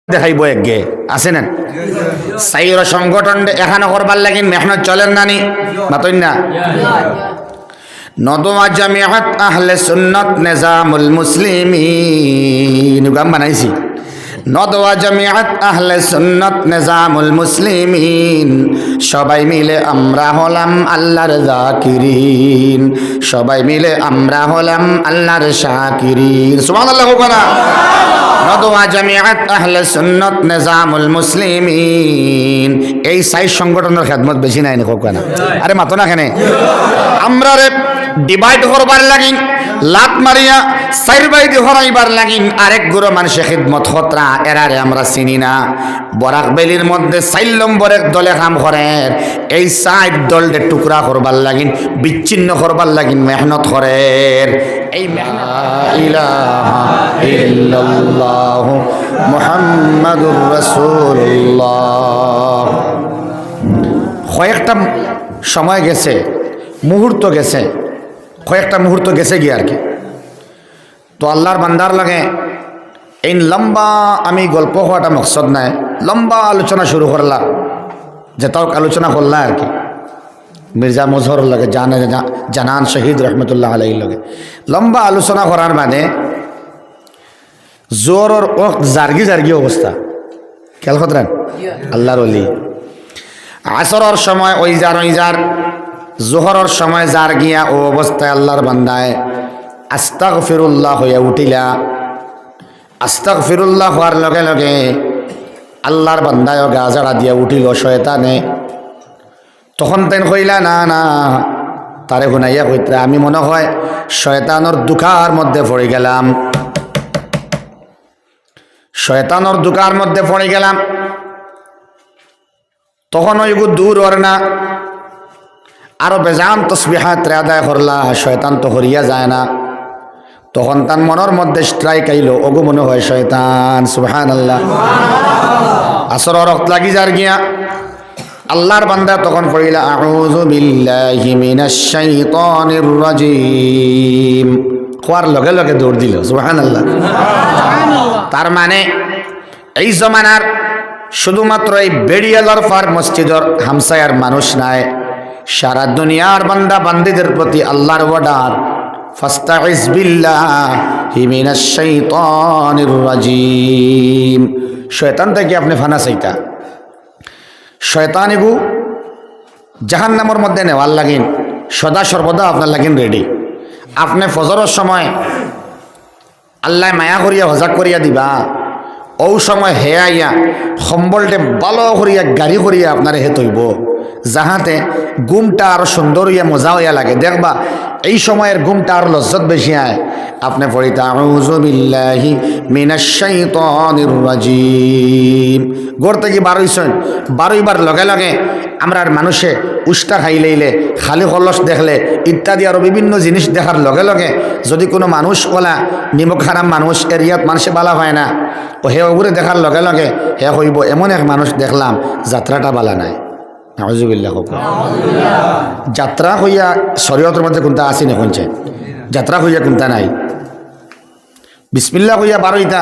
দেখাইব একগে আছে না সাইর সংগঠন এখানে করবার লাগি মেহনত চলেন নানি মাতই না নদওয়া জামিয়াত আহলে সুন্নাত নিজামুল মুসলিমিন গাম বানাইছি নদওয়া জামিয়াত আহলে সুন্নাত নিজামুল মুসলিমিন সবাই মিলে আমরা হলাম আল্লাহর যাকিরিন সবাই মিলে আমরা হলাম আল্লাহর শাকিরিন সুবহানাল্লাহ কোনা নদওয়া জামিয়াত আহলে সুন্নাত নিজামুল মুসলিমিন এই সাই সংগঠনের খেদমত বেশি নাই না কোনা আরে মাতো না কেনে আমরা রে ডিভাইড করবার লাগিন লাত মারিয়া সাইর বাইদি হরাইবার লাগিন আরেক গুরু মানুষে খিদমত হতরা এরারে আমরা চিনি না বরাক বেলির মধ্যে 4 নম্বরের দলে কাম করে এই সাইড দলতে টুকরা করবার লাগিন বিচ্ছিন্ন করবার লাগিন মেহনত করে এই মেহনত ইলাহা ইল্লাল্লাহ মুহাম্মাদুর রাসূলুল্লাহ কয়েকটা সময় গেছে মুহূর্ত গেছে কয়েকটা মুহূর্ত গেছে গিয়ে আর কি তো আল্লাহর বান্দার লাগে এই লম্বা আমি গল্প হওয়াটা মকসদ নাই লম্বা আলোচনা শুরু করলাম যে তাও আলোচনা করলাম আর কি মির্জা মজহর লাগে জানান শহীদ রহমতুল্লাহ আলাইহির লগে লম্বা আলোচনা করার মানে জোর ও জার্গি জার্গি অবস্থা খেয়াল করেন আল্লাহর ওলি আসরের সময় ওই যার জোহরের সময় যার গিয়া ও অবস্থায় আল্লাহর বান্দায় আস্তাগফিরুল্লাহ হইয়া উঠিলা আস্তাগফিরুল্লাহ হওয়ার লগে লগে আল্লাহর বান্দায় গাজাড়া দিয়া উঠিল শয়তানে তখন তেন কইলা না না তারে শুনাইয়া কইতরা আমি মনে হয় শয়তানোর দুকার মধ্যে পড়ে গেলাম শয়তানোর দুকার মধ্যে পড়ে গেলাম তখন ওইগু দূর ওর না আরো বেজান তসবিহাত আদায় করলা শয়তান তো হরিয়া যায় না তখন তার মনের মধ্যে স্ট্রাইক আইল ওগো মনে হয় শয়তান সুবহানাল্লাহ আসর রক্ত লাগি যার গিয়া আল্লাহর বান্দা তখন পড়িলা আউযু বিল্লাহি মিনাশ শাইতানির রাজিম কোয়ার লগে লগে দৌড় দিল সুবহানাল্লাহ তার মানে এই জমানার শুধুমাত্র এই বেড়িয়ালার ফার মসজিদর হামসায়ার মানুষ নাই সারা দুনিয়ার বান্দা বান্দীদের প্রতি আল্লাহর ওয়ার্ডার ফাস্তাইজ বিল্লাহি মিনাশ শাইতানির রাজিম শয়তান থেকে আপনি ফানা চাইতা শয়তান এগু জাহান্নামের মধ্যে নেওয়ার লাগিন সদা সর্বদা আপনার লাগিন রেডি আপনি ফজরের সময় আল্লাহ মায়া করিয়া হজাক করিয়া দিবা ও সময় হে আইয়া সম্বলটে ভালো করিয়া গাড়ি করিয়া আপনার হে তৈব যাহাতে ঘুমটা আরো সুন্দর হইয়া মজা হইয়া লাগে দেখবা এই সময়ের ঘুমটা আরো লজ্জত বেশি আয় আপনি পড়িতে আউযু বিল্লাহি মিনাশ শাইতানির রাজিম ঘর থেকে বারোইবার লগে লগে আমরার মানুষে উষ্টা খাইলেইলে খালি কলস দেখলে ইত্যাদি আরো বিভিন্ন জিনিস দেখার লগে লগে যদি কোনো মানুষ ওলা নিমক হারাম মানুষ এরিয়াত মানুষে বালা হয় না ও হে ওগুলো দেখার লগে লগে হে হইব এমন এক মানুষ দেখলাম যাত্রাটা বালা নাই নাউযুবিল্লাহ যাত্রা হইয়া শরীয়তের মধ্যে কোনটা আসি না কোনছে যাত্রা হইয়া কোনটা নাই বিসমিল্লাহ হইয়া বারোইতা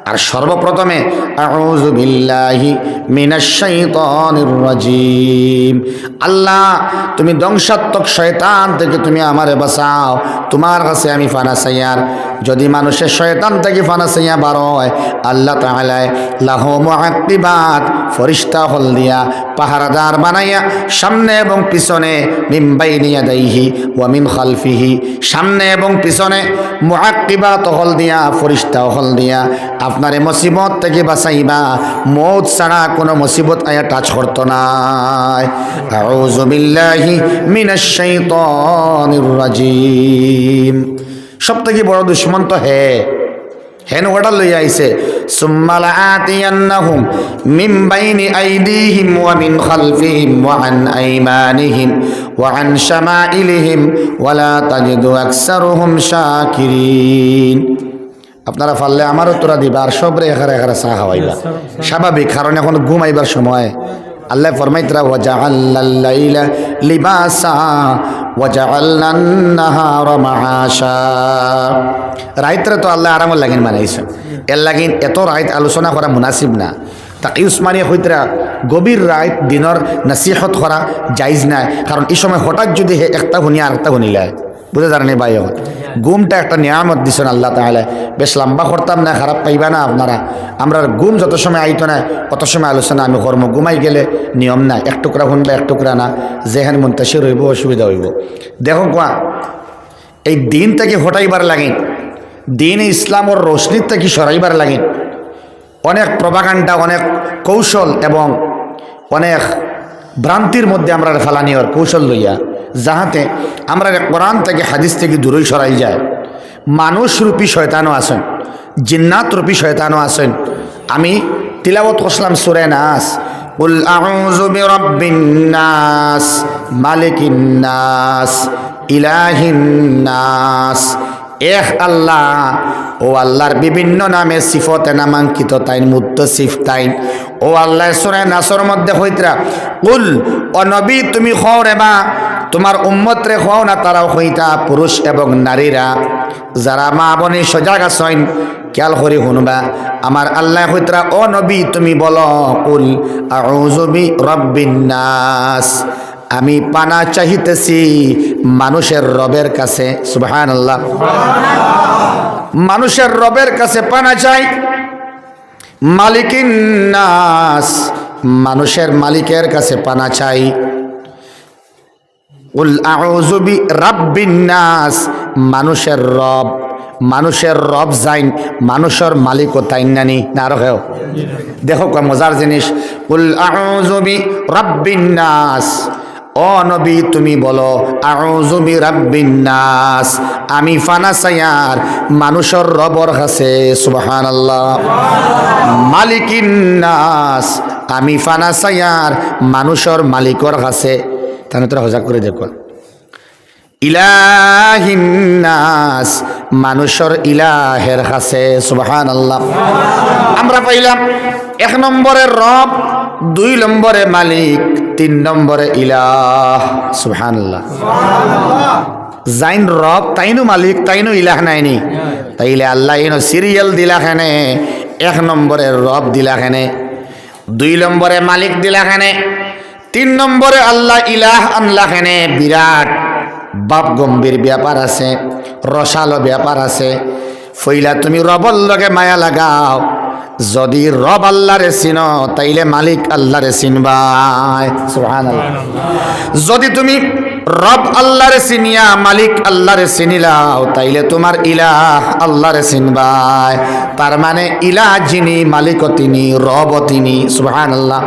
আর সর্বপ্রথমে আউযু বিল্লাহি মিনাশ শাইতানির রাজিম আল্লাহ তুমি ধ্বংসাত্মক শয়তান থেকে তুমি আমারে বাঁচাও তোমার কাছে আমি ফানা চাইয়ার যদি মানুষের শয়তান থেকে ফানা চাইয়া বারোয় আল্লাহ তাআলা লাহু মুআক্কিবাত ফেরেশতা হল দিয়া পাহারাদার বানাইয়া সামনে এবং পিছনে মিন বাইনি ইয়াদাইহি ওয়া মিন খালফিহি সামনে এবং পিছনে মুআক্কিবাত হল দিয়া ফেরেশতা হল দিয়া আপনারে মুসিবত থেকে বাঁচাইবা মৌত ছাড়া কোনো মুসিবত আয়া টাচ করতো না আউযু বিল্লাহি মিনাশ শাইতানির রাজিম সব থেকে বড় দুশ্মন তো হেন ওটা লইয়া আইছে সুম্মা লাআতিয়ান্নাহুম মিন বাইনি আইদিহিম ওয়া মিন খালফিহিম ওয়া আন আইমানিহিম ওয়া আন শামাইলিহিম ওয়া লা তাজিদু আকসারুহুম শাকিরিন আপনারা পারলে আমারও তোরা দিবা আর সবরে এখানে চা খাওয়াইবা স্বাভাবিক কারণ এখন ঘুমাইবার সময় আল্লাহ ফরমাইতরা ওয়াজআলনাল লাইলা লিবাসা ওয়াজআলনান নাহারা মাআশা। রাইতরে তো আল্লাহ আরামর লাগিন বানাইছেন, এর লাগিন এত রাইত আলোচনা করা মুনাসিব না। তাকি উসমানিয়া হইতরা গভীর রাইত দিনের নসিহত করা জায়জ নাই, কারণ এই সময় হঠাৎ যদি একটা শুনিয়া আর একটা শুনিলায় বুঝে জানেনি ভাই। ঘুমটা একটা নিয়ামত দিছেন আল্লাহ তাআলা, বেশ লম্বা করতাম না, খারাপ পাইবা না আপনারা। আমরা ঘুম যত সময় আইতো না অত সময় আলোচনা আমি কর্ম, ঘুমাই গেলে নিয়ম না, এক টুকরা শুনবা এক টুকরা না, যেখানে মুন্তাসির হইব অসুবিধা হইব। দেখো কোয়া এই দিন থেকে হটাইবার লাগে, দিন ইসলামর রোশনির থেকে সরাইবার লাগে অনেক প্রভাকাণ্ডা, অনেক কৌশল এবং অনেক ভ্রান্তির মধ্যে আমরা ফালানিওর কৌশল লইয়া, যাহাতে আমরা কোরআন থেকে হাদিস থেকে দূরই সরাই যায়। মানুষরূপী শয়তানও আছেন, জিন্নাত রূপী শয়তানও আছেন। আমি তিলাওয়াত করলাম সূরা নাস, কুল আউযু বিরাব্বিন নাস মালিকিন নাস ইলাহিন নাস। এক আল্লাহ, ও আল্লাহর বিভিন্ন নামে সিফতে নামাঙ্কিত তাইন, মুত্তসিফ তাইন। ও আল্লাহ সূরা নাসর মধ্যে হইতরা কুল, ও নবী তুমি খাও রে বা তোমার উম্মত রে খাও না, তারাও হইতা পুরুষ এবং নারীরা যারা মা বনি সজাগ আছেন খেয়াল করে শুনবা। আমার আল্লাহ হইতরা ও নবী তুমি বলো কুল আউযু বিরাব্বিন নাস, আমি পানা চাহিতেছি মানুষের রবের কাছে। সুবহানাল্লাহ, মানুষের রবের কাছে পানা চাই। মালিকিন নাস, মানুষের মালিকের কাছে পানা চাই। কুল আউযু বিরাব্বিন নাস, মানুষের রব, মানুষের রব যাইন, মানুষের মালিকও তাইন নানি না আরো হেও। দেখো কয় মজার জিনিস, কুল আউযু বিরাব্বিন নাস, ও নবী তুমি বলো আউযু বিরাব্বিন নাস, আমি ফানা চাইয়ার মানুষের রবর কাছে। সুবহানাল্লাহ, মালিকিন নাস, আমি ফানা চাইয়ার মানুষের মালিকর কাছে। তাহলে তোরা হজা করে দেখো। ইলাহিন নাস, মানুষের ইলাহের কাছে। সুবহানাল্লাহ, আমরা পাইলাম 1 নম্বরে রব, 2 নম্বরে মালিক, 3 নম্বরে ইলাহ। সুবহানাল্লাহ, জাইন রব তাইনু মালিক তাইনু ইলাহ নাইনি, তাইলে আল্লাহ ইনো সিরিয়াল দিলাখানে 1 নম্বরে রব দিলাখানে, 2 নম্বরে মালিক দিলাখানে, 3 নম্বরে আল্লাহ ইলাহ আনলাখানে। বিরাট বাপ গম্ভীর ব্যাপার আছে, রসালো ব্যাপার আছে। ফইলা তুমি রবর লগে মায়া লাগাও, যদি রব আল্লাহরে চিনো তাইলে মালিক আল্লাহরে চিনবাই। সুবহানাল্লাহ, যদি তুমি রব আল্লাহরে চিনিয়া মালিক আল্লাহরে চিনিলাও তাইলে তোমার ইলাহ আল্লাহরে চিনবাই। তার মানে ইলাহ যিনি, মালিকও তিনি, রবও তিনি। সুবহানাল্লাহ,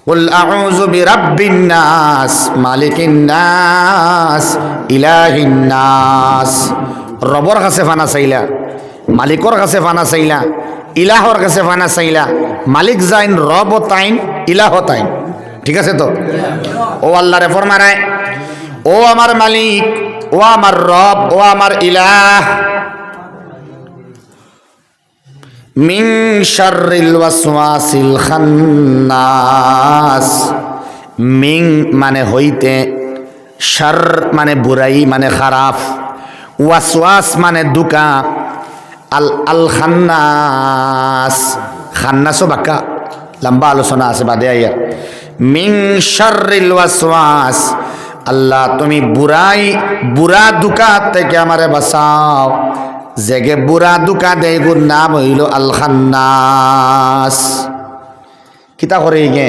কুল আউযু বিরাব্বিন নাস মালিকিন নাস ইলাহিন নাস। রবর কাছে ফানা চাইলা, মালিকর কাছে ফানা চাইলা, ইলাহর কাছে ফানা চাইলা। মালিক যাইন, রব তাইন, ইলাহ তাইন। ঠিক আছে তো? ও আল্লাহরে ফরমায়, ও আমার মালিক, ও আমার রব, ও আমার ইলাহ, মিন শাররিল ওয়াসওয়াসিল খান্নাস। মিং মানে হইতে, শার মানে বুরাই মানে খারাপ, ওয়াসওয়াস মানে দুকা, আল আল খান্নাস, খান্নাসও বাক্কা লম্বা আলোচনা আছে বাদে আইয়া। মিন শাররিল ওয়াসওয়াস, আল্লাহ তুমি বুরা দুকা থেকে আমারে বাঁচাও। জেগে বুড়া দুকা দেয়, গুর নাম হইল আল খান্নাস। কিতা করে গে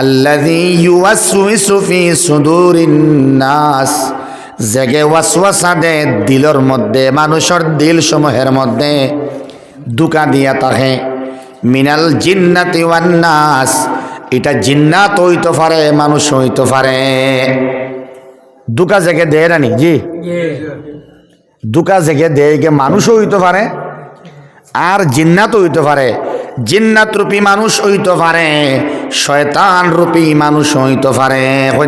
আল্লাযী ইউওয়াসওয়িসু ফি সুদুরিন নাস, জেগে ওয়াসওয়াসা দে দিলের মধ্যে, মানুষের দিল সমূহের মধ্যে দুকা দিয়া থাকে। মিনাল জিন্নাতি ওয়ান নাস, এটা জিন্নাত হইতে পারে, মানুষ হইতে পারে। দুকা জেগে দেয় রানি জি, দুকা জেগে দেয়কে মানুষও হইতে পারে আর জিন্নাতও হইতে পারে। জিন্নাত রূপী মানুষ হইতে পারে, শয়তান রূপী মানুষ হইতে পারে।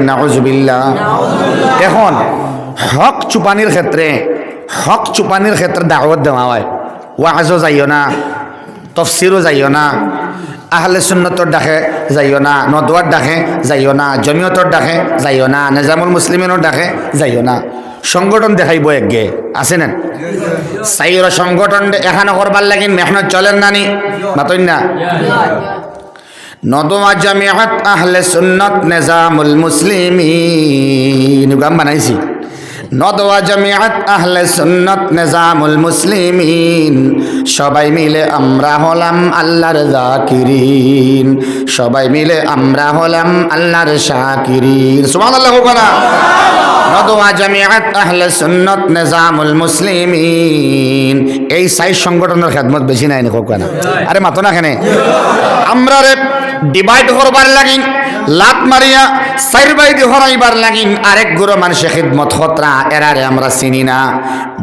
নাউযুবিল্লাহ। এখন হক চুপানির ক্ষেত্রে দাওয়াত দেওয়া হয়। ওয়াজও যাইও না, তফসিরও যাইও না, আহলে সুন্নতর ডাকে যাইও না, নদওয়ার ডাকে যাইও না, জমিয়তর ডাকে যাইও না, নিজামুল মুসলিমিনের ডাকে যাইও না। সংগঠন দেখাইব একগে আছে না? সাইর সংগঠন এখানে করবার লাগি মেহনত চলেন নানি মাতই না। নদওয়া জামিয়াত আহলে সুন্নাত নিজামুল মুসলিমিন গাম বানাইছি। নদওয়া জামিয়াত আহলে সুন্নাত নিজামুল মুসলিমিন, সবাই মিলে আমরা হলাম আল্লাহর যাকিরিন, সবাই মিলে আমরা হলাম আল্লাহর শাকিরিন। সুবহানাল্লাহ কোনা। নদওয়া জামিয়াত আহলে সুন্নাত নিজামুল মুসলিমিন, এই সাই সংগঠনের খেদমত বেশি নাই নি কোনা। আরে মাতো না কেনে আমরা রে ডিভাইড করবার লাগিন, লাত মারিয়া সাইর বাইদি হরাইবার লাগিন আরেক গুরু মানুষে খিদমত খতরা এরারে আমরা চিনি না।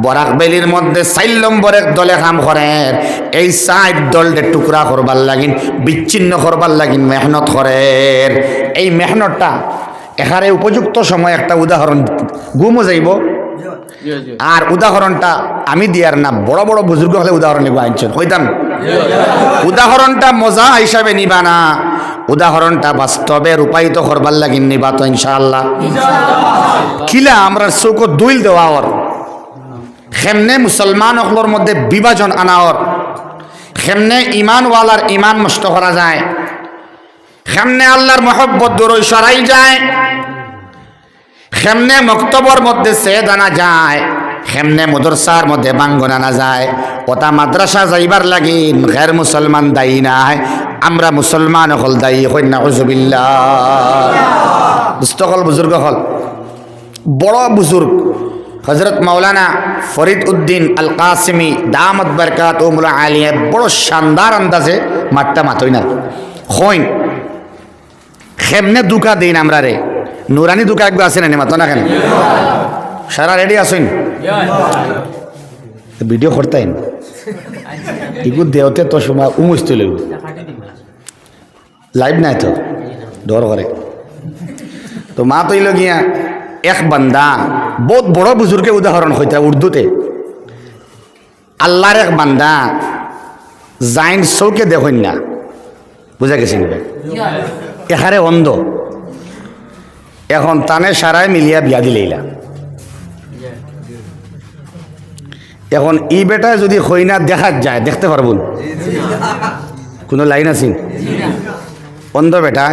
বরাক বেলির মধ্যে 4 নম্বরের দলে কাম করে, এই 4 দলকে টুকরা করবার লাগিন, বিচ্ছিন্ন করবার লাগিন মেহনত করে। এই মেহনতটা এখানে উপযুক্ত সময় একটা উদাহরণ গুমও যাইব, আর উদাহরণটা আমি দিয়ার না, বড় বড় বুজুর্গ হলে উদাহরণ নিব আনছেন হইতাম। উদাহরণটা মজা হিসাবে নিবা না, উদাহরণটা বাস্তবে রূপায়িত করবার লাগিন নিবা তো ইনশাআল্লাহ। কিলা আমরা চৌক দুইল দেওয়া ওর খেমনে মুসলমান অকলর মধ্যে বিভাজন আনা ওর, খেমনে ইমানওয়ালার ইমান নষ্ট করা যায়, খেমনে আল্লাহর মহব্বত দূরই সরাই যায়, খেমনে মক্তবর মধ্যে সেদ আনা যায়, খেমনে মদরসার মধ্যে বাঙ্গন আনা যায়। ওটা মাদ্রাসা যাইবার লাগিন গैर মুসলমান দায়ী নাই, আমরা মুসলমান হল দায়ী। হই নাউজুবিল্লাহ। বুজতকল বুজুর্গ হল বড় বুজুর্গ হজরত মৌলানা ফরিদ উদ্দিন আল কাসিমি দামত বরকাতুহুল আলিয়া বড় শানদার আন্দাজে মাট্টা মাতই না হইন খেমনে দুকা দিন আমরা রে নুরানি দুকা একবার আছে না মাতো না কেন সারা রেডি আসুন ভিডিও করতেন এগু দেওতে তো সময় উমুস্ত লেগ লাইভ নাই তো ডর করে তো মা তৈল গিয়া এক বান্দা বহুত বড় বুজুর্গে উদাহরণ হইতা উর্দুতে আল্লাহর এক বান্দা জাইন চৌকে দেখুন না বুঝা গেছি এখানে অন্ধ এখন তানে সারাই মিলিয়া বিয়া দিলেইলা এখন ই বেটা যদি হইনা দেখা যায় দেখতে পারবুন কোনো লাইন আছে অন্ধ বেটা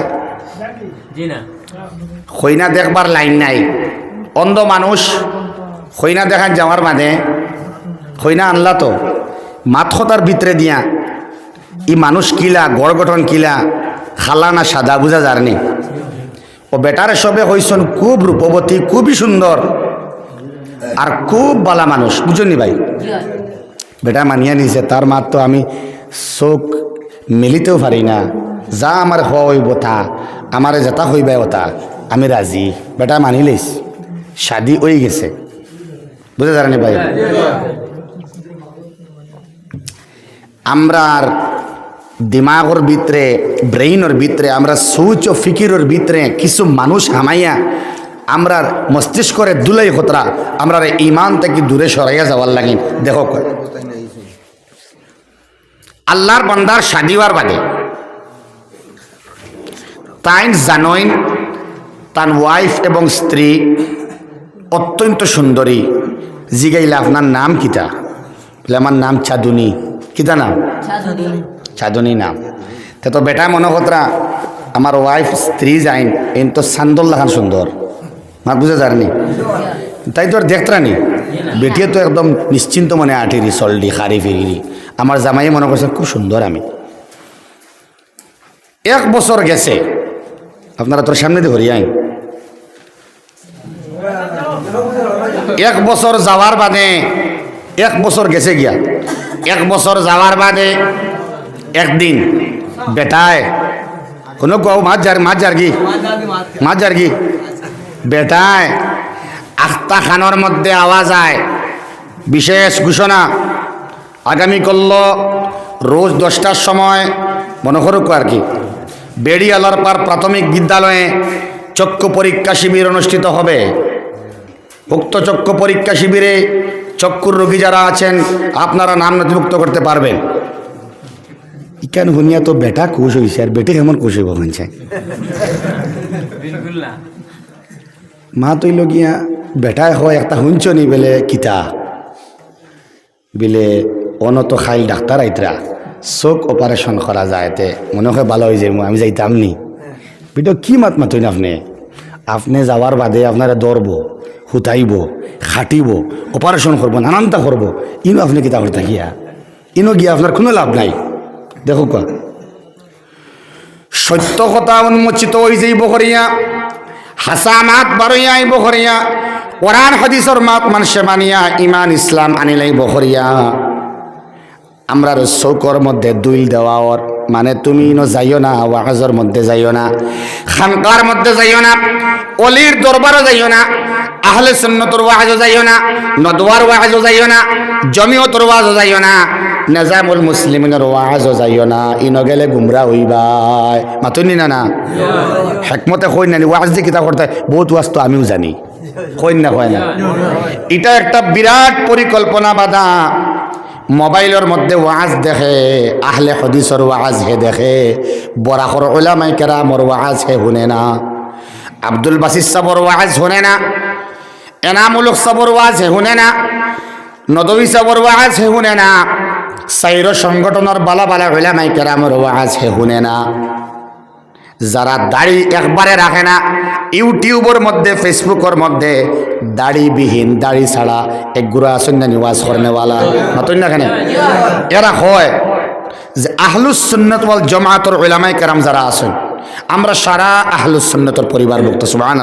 হইনা দেখবার লাইন নাই অন্ধ মানুষ হইনা দেখান যাওয়ার মানে হইনা আনলা তো মাথতার ভিতরে দিয়া ই মানুষ কিলা গড় গঠন কিলা খালা না সাদা বুঝা যারনি ও বেটারে সবে হইছন খুব রূপবতী খুবই সুন্দর আর খুব বালা মানুষ বুঝুনি ভাই বেটা মানিয়া নিছে তার মাত তো আমি চোখ মিলিতেও পারি না যা আমার হইব তা আমারে যেটা হইবে ওটা আমি রাজি বেটা মানি লইস শাদি হয়ে গেছে বুঝে জানি ভাই আমরার দিমাগর ভিতরে ব্রেইনের ভিতরে আমরা সোচ ও ফিকিরের ভিতরে কিছু মানুষ হামাইয়া আমরার মস্তিষ্করে দুলাই খতরা আমরা ইমান থেকে দূরে সরাইয়া যাওয়ার লাগি দেখো আল্লাহর বান্দার শাদিওয়ার বাদে তাইন জানইন তার ওয়াইফ এবং স্ত্রী অত্যন্ত সুন্দরী জিগাইলা আপনার নাম কিতা বলে আমার নাম চাঁদুনি কিতা নাম চাঁদুনি নাম তো বেটা মনে কতরা আমার ওয়াইফ স্ত্রী যাইন এন তো সান্দুল্লাহ খান সুন্দর মার বুঝে যারনি তাই তো আর দেখতরানি বেটিয়ে তো একদম নিশ্চিন্ত মনে আঠিরি চলডি খারি ফিরি আমার জামাই মনে করছে খুব সুন্দর আমি 1 বছর গেছে আপনারা তোর সামনে দিয়ে হরি আইন 1 বছর যাওয়ার বাদে 1 বছর গেছে গিয়া 1 বছর যাওয়ার বাদে একদিন বেটায় কোনো গো মাছ যার কি বেটায় আখতা খানোর মধ্যে আওয়াজ আয় বিশেষ ঘোষণা আগামী কল্ল রোজ 10টার সময় মনে করুক আর কি বেড়িয়ালার পার প্রাথমিক বিদ্যালয়ে চক্ষু পরীক্ষা শিবির অনুষ্ঠিত হবে উক্ত চক্ষু পরীক্ষা শিবিরে চক্ষুর রোগী যারা আছেন আপনারা নাম নথিভুক্ত করতে পারবেন ইকান শুনিয়া তো বেটা খুশ হয়েছে আর বেটে কেমন খুশ হইব শুনছে মা তৈল গিয়া বেটাই হয় একটা শুনছ নি বেলে কিতা বিলে অনত খাইল ডাক্তার আইতরা চোখ অপারেশন করা যায়তে মনে হয় ভালো হয়ে যাইব আমি যাইতাম নি বেটা কি মাত মাতইন আপনি যাওয়ার বাদে আপনারা দৌড়ব হুতাইব খাটিব অপারেশন করবো নানানটা করবো ইনো আপনি কিতা করতে গিয়া ইনো গিয়া আপনার কোনো লাভ নাই দেখো কা সত্য কথা উন্মোচিত হয়ে যাইব করিয়া হাসা মাত বারইয়া আইব করিয়া কোরআন হাদিসের মাত মানুষে মানিয়া ইমান ইসলাম আনিলাইব করিয়া আমরা চৌকর মধ্যে দুইল দেওয়ার মানে তুমি ইনো যাইও না ওয়াজের মধ্যে যাইও না খানকার মধ্যে যাইও না অলির দরবারও যাইও না আহলে সুন্নতর ওয়াজও যাইও না নদওয়ার ওয়াজও যাইও না জমিয়তর ওয়াজও যাইও না নিজামুল মুসলিমিনের ওয়াজও যাইও না ইনো গেলে গুমরা হইবাই মাতুনি না না হেকমতে কই না ওয়াজ যে কিতা করতে বহুত ওয়াজ তো আমিও জানি কই না কয় না এটা একটা বিরাট পরিকল্পনা বাধা মোবাইলের মধ্যে ওয়াজ দেখে আহলে হাদিসের ওয়াজ হে দেখে বরাকর উলামায়ে কেরামর ওয়াজ হে শুনে না আব্দুল বাসির সাবর ওয়াজ শুনে না এনামুল হক সাবর ওয়াজ হে শুনে না নদভী সাবর ওয়াজ হে শুনে না সাইর সংগঠনের বালা বালা উলামায়ে কেরামর ওয়াজ হে শুনে না যারা দাড়ি একবারে রাখে না ইউটিউবের মধ্যে ফেসবুকের মধ্যে দাড়িবিহীন দাড়ি ছাড়া একগুড়া আসেন না নিওয়াজ করেনেওয়ালা মাতুন না কেন এরা হয় যে আহলুস সুন্নাত ওয়াল জামাতের উলামায়ে কেরাম যারা আছেন আমরা সারা আহলুস সুন্নাতের পরিবারভুক্ত সুবহানাল্লাহ।